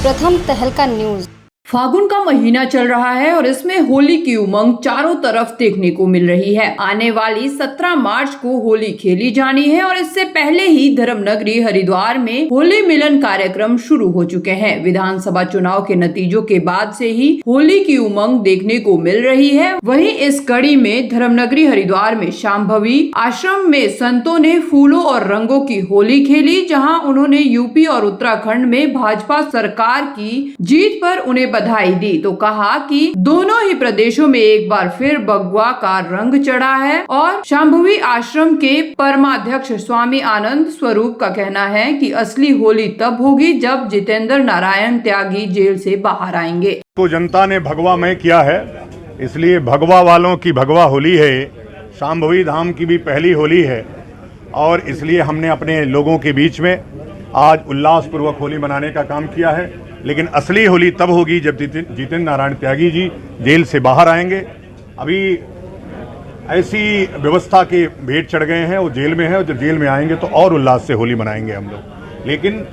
प्रथम तहलका न्यूज। फागुन का महीना चल रहा है और इसमें होली की उमंग चारों तरफ देखने को मिल रही है। आने वाली 17 मार्च को होली खेली जानी है और इससे पहले ही धर्मनगरी हरिद्वार में होली मिलन कार्यक्रम शुरू हो चुके हैं। विधानसभा चुनाव के नतीजों के बाद से ही होली की उमंग देखने को मिल रही है। वहीं इस कड़ी में धर्मनगरी हरिद्वार में शांभवी आश्रम में संतों ने फूलों और रंगों की होली खेली, जहाँ उन्होंने यूपी और उत्तराखंड में भाजपा सरकार की जीत पर उन्हें बधाई दी, तो कहा कि दोनों ही प्रदेशों में एक बार फिर भगवा का रंग चढ़ा है। और शांभवी आश्रम के परमाध्यक्ष स्वामी आनंद स्वरूप का कहना है कि असली होली तब होगी जब जितेंद्र नारायण त्यागी जेल से बाहर आएंगे। तो जनता ने भगवामय किया है, इसलिए भगवा वालों की भगवा होली है। शांभवी धाम की भी पहली होली है और इसलिए हमने अपने लोगों के बीच में आज उल्लासपूर्वक होली मनाने का काम किया है। लेकिन असली होली तब होगी जब जितेंद्र नारायण त्यागी जी जेल से बाहर आएंगे। अभी ऐसी व्यवस्था के भेंट चढ़ गए हैं, वो जेल में है और जब जेल में आएंगे तो और उल्लास से होली मनाएंगे हम लोग। लेकिन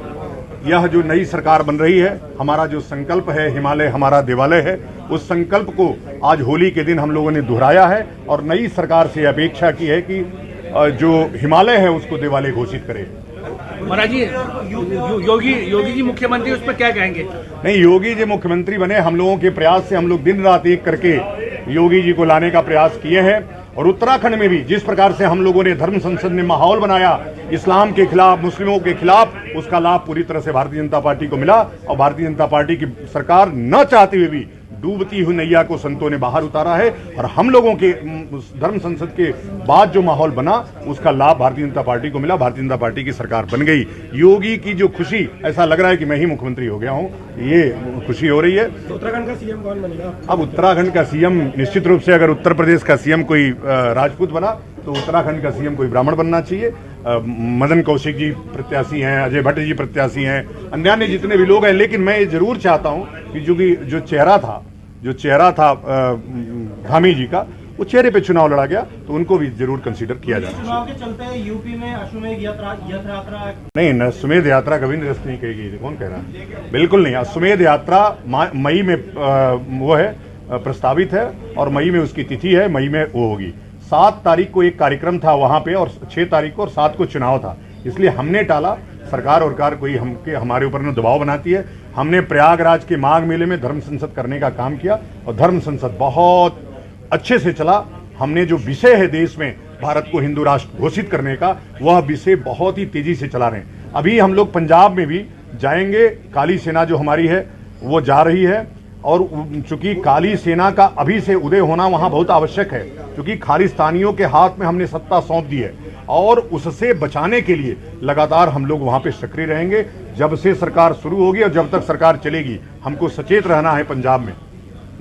यह जो नई सरकार बन रही है, हमारा जो संकल्प है हिमालय हमारा देवालय है, उस संकल्प को आज होली के दिन हम लोगों ने दोहराया है और नई सरकार से अपेक्षा की है कि जो हिमालय है उसको देवालय घोषित करे। महाराज जी, योगी जी मुख्यमंत्री, उस पर क्या कहेंगे? नहीं, योगी जी मुख्यमंत्री बने, हम लोगों के प्रयास से हम लोग दिन रात एक करके योगी जी को लाने का प्रयास किए हैं। और उत्तराखंड में भी जिस प्रकार से हम लोगों ने धर्म संसद में माहौल बनाया इस्लाम के खिलाफ, मुस्लिमों के खिलाफ, उसका लाभ पूरी तरह से भारतीय जनता पार्टी को मिला और भारतीय जनता पार्टी की सरकार न चाहते हुए भी डूबती हुई नैया को संतों ने बाहर उतारा है। और हम लोगों के धर्म संसद के बाद जो माहौल बना उसका लाभ भारतीय जनता पार्टी को मिला, भारतीय जनता पार्टी की सरकार बन गई। योगी की जो खुशी, ऐसा लग रहा है कि मैं ही मुख्यमंत्री हो गया हूं, ये खुशी हो रही है। तो उत्तराखंड का सीएम कौन बनेगा? अब उत्तराखंड का सीएम निश्चित रूप से, अगर उत्तर प्रदेश का सीएम कोई राजपूत बना तो उत्तराखंड का सीएम कोई ब्राह्मण बनना चाहिए। मदन कौशिक जी प्रत्याशी हैं, अजय भट्ट जी प्रत्याशी हैं, अन्य जितने भी लोग हैं। लेकिन मैं ये जरूर चाहता हूं कि जो चेहरा था धामी जी का, वो चेहरे पे चुनाव लड़ा गया, तो उनको भी जरूर कंसीडर किया जाना चाहिए। चुनाव के चलते यूपी में अश्वमेध यात्रा नहीं, अश्वमेध यात्रा कभी निरस्त नहीं कही गई। कौन कह रहा है? बिल्कुल नहीं। अश्वमेध यात्रा मई में वो है, प्रस्तावित है और मई में उसकी तिथि है, मई में वो होगी। 7 तारीख को एक कार्यक्रम था वहां पे और 6 तारीख को और 7 को चुनाव था, इसलिए हमने टाला। सरकार और कार कोई हमारे ऊपर में दबाव बनाती है। हमने प्रयागराज के माघ मेले में धर्म संसद करने का काम किया और धर्म संसद बहुत अच्छे से चला। हमने जो विषय है देश में भारत को हिंदू राष्ट्र घोषित करने का, वह विषय बहुत ही तेजी से चला रहे हैं। अभी हम लोग पंजाब में भी जाएंगे। काली सेना जो हमारी है वो जा रही है और चूंकि काली सेना का अभी से उदय होना वहां बहुत आवश्यक है, क्योंकि खालिस्तानियों के हाथ में हमने सत्ता सौंप दी है और उससे बचाने के लिए लगातार हम लोग वहां पे सक्रिय रहेंगे। जब से सरकार शुरू होगी और जब तक सरकार चलेगी, हमको सचेत रहना है पंजाब में,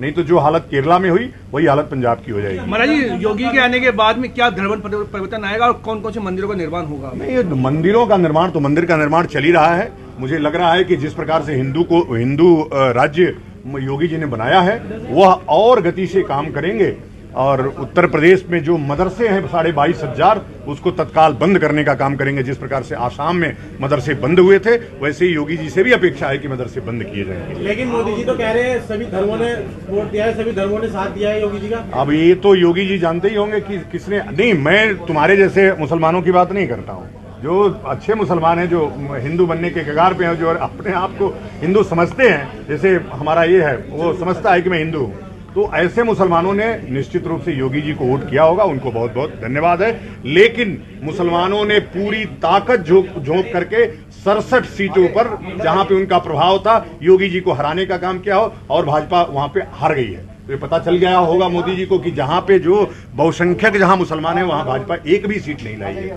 नहीं तो जो हालत केरला में हुई वही हालत पंजाब की हो जाएगी। महाराज जी, योगी के आने के बाद में क्या धर्म परिवर्तन आएगा और कौन कौन से मंदिरों का निर्माण होगा? नहीं, मंदिरों का निर्माण तो मंदिर का निर्माण चल ही रहा है। मुझे लग रहा है कि जिस प्रकार से हिंदू राज्य योगी जी ने बनाया है वह और गति से काम करेंगे। और उत्तर प्रदेश में जो मदरसे हैं 22,500, उसको तत्काल बंद करने का काम करेंगे। जिस प्रकार से आसाम में मदरसे बंद हुए थे, वैसे ही योगी जी से भी अपेक्षा है कि मदरसे बंद किए जाएंगे। लेकिन मोदी जी तो कह रहे हैं सभी धर्मों ने वोट दिया है, सभी धर्मों ने साथ दिया है योगी जी का। अब ये तो योगी जी जानते ही होंगे कि किसने नहीं। मैं तुम्हारे जैसे मुसलमानों की बात नहीं करता हूँ। जो अच्छे मुसलमान हैं, जो हिंदू बनने के कगार पे हैं, जो अपने आप को हिंदू समझते हैं, जैसे हमारा ये है, वो समझता है कि मैं हिंदू हूँ, तो ऐसे मुसलमानों ने निश्चित रूप से योगी जी को वोट किया होगा, उनको बहुत बहुत धन्यवाद है। लेकिन मुसलमानों ने पूरी ताकत झोंक करके 67 सीटों पर, जहां पे उनका प्रभाव था, योगी जी को हराने का काम किया हो और भाजपा वहां पे हार गई है। तो ये पता चल गया होगा मोदी जी को कि जहां पे जो बहुसंख्यक जहां मुसलमान है वहां भाजपा एक भी सीट नहीं लाई है।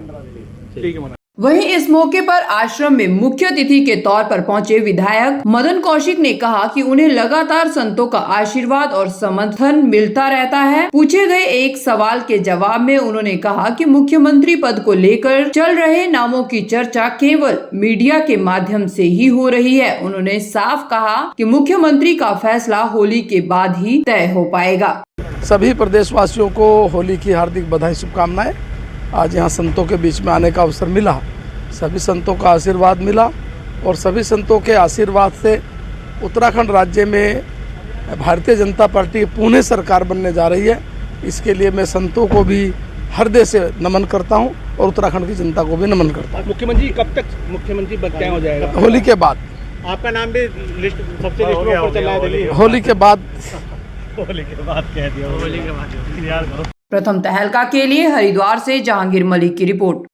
ठीक है। वहीं इस मौके पर आश्रम में मुख्य अतिथि के तौर पर पहुंचे विधायक मदन कौशिक ने कहा कि उन्हें लगातार संतों का आशीर्वाद और समर्थन मिलता रहता है। पूछे गए एक सवाल के जवाब में उन्होंने कहा कि मुख्यमंत्री पद को लेकर चल रहे नामों की चर्चा केवल मीडिया के माध्यम से ही हो रही है। उन्होंने साफ कहा कि मुख्यमंत्री का फैसला होली के बाद ही तय हो पाएगा। सभी प्रदेशवासियों को होली की हार्दिक बधाई, शुभकामनाएं। आज यहाँ संतों के बीच में आने का अवसर मिला, सभी संतों का आशीर्वाद मिला और सभी संतों के आशीर्वाद से उत्तराखंड राज्य में भारतीय जनता पार्टी की पुणे सरकार बनने जा रही है। इसके लिए मैं संतों को भी हृदय से नमन करता हूं और उत्तराखंड की जनता को भी नमन करता हूं। मुख्यमंत्री कब तक मुख्यमंत्री तय हो जाएगा? होली के बाद। आपका नाम भी लिस्ट सबसे लिस्ट में ऊपर चल रहा है दिल्ली। होली के बाद प्रथम तहलका के लिए हरिद्वार से जहांगीर मलिक की रिपोर्ट।